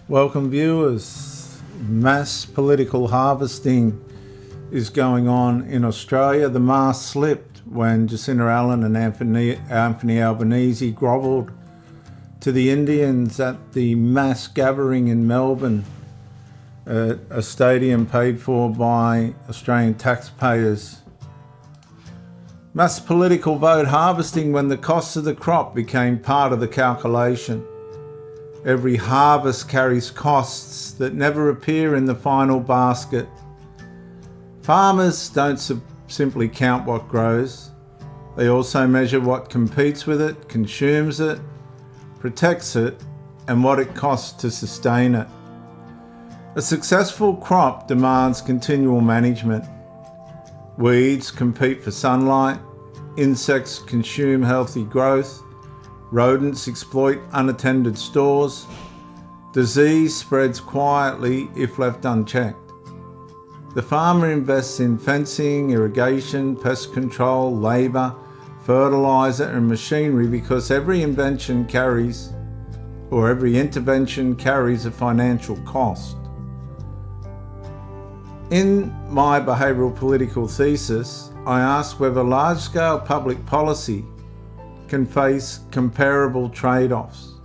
Welcome viewers. Mass political harvesting is going on in Australia. The mask slipped when Jacinta Allen and Anthony Albanese grovelled to the Indians at the mass gathering in Melbourne at a stadium paid for by Australian taxpayers. Mass political vote harvesting when the cost of the crop became part of the calculation. Every harvest carries costs that never appear in the final basket. Farmers don't simply count what grows. They also measure what competes with it, consumes it, protects it, and what it costs to sustain it. A successful crop demands continual management. Weeds compete for sunlight, insects consume healthy growth, rodents exploit unattended stores, disease spreads quietly if left unchecked. The farmer invests in fencing, irrigation, pest control, labour, fertiliser and machinery because every intervention carries a financial cost. In my behavioural-political thesis, I asked whether large-scale public policy can face comparable trade-offs.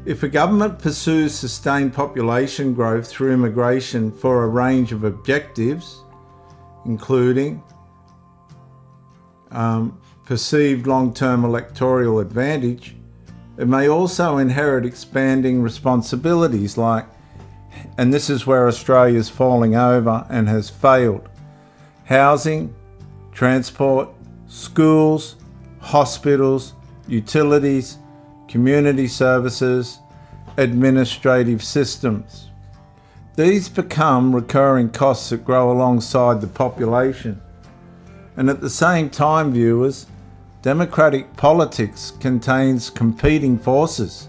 If a government pursues sustained population growth through immigration for a range of objectives, including perceived long-term electoral advantage, it may also inherit expanding responsibilities and this is where Australia is falling over and has failed: housing, transport, schools, hospitals, utilities, community services, administrative systems. These become recurring costs that grow alongside the population. And at the same time, viewers, democratic politics contains competing forces.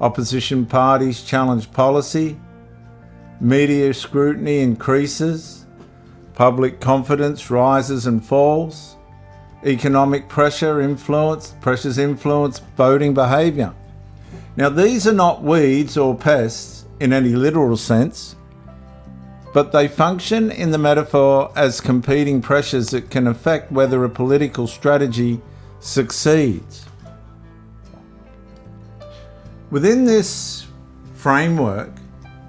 Opposition parties challenge policy, media scrutiny increases, public confidence rises and falls, economic pressures influence voting behaviour. Now, these are not weeds or pests in any literal sense, but they function in the metaphor as competing pressures that can affect whether a political strategy succeeds. Within this framework,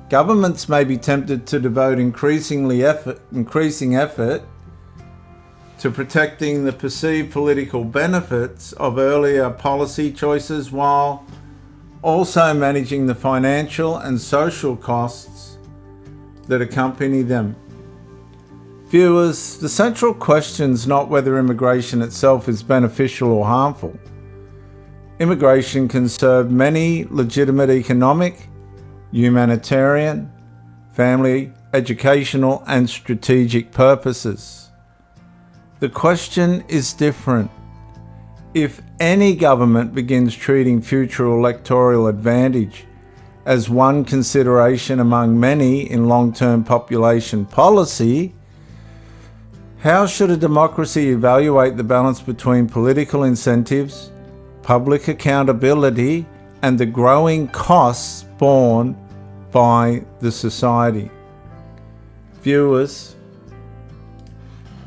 governments may be tempted to devote increasing effort to protecting the perceived political benefits of earlier policy choices while also managing the financial and social costs that accompany them. Viewers, the central question is not whether immigration itself is beneficial or harmful. Immigration can serve many legitimate economic, humanitarian, family, educational, and strategic purposes. The question is different. If any government begins treating future electoral advantage as one consideration among many in long-term population policy, how should a democracy evaluate the balance between political incentives, public accountability, and the growing costs borne by the society? Viewers,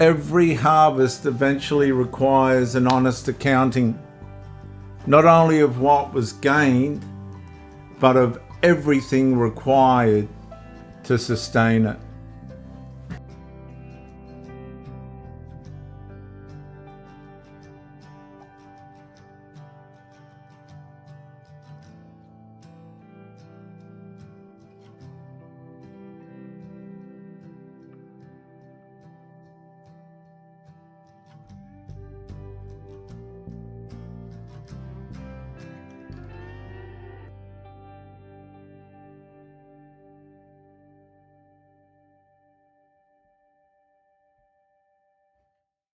every harvest eventually requires an honest accounting, not only of what was gained, but of everything required to sustain it.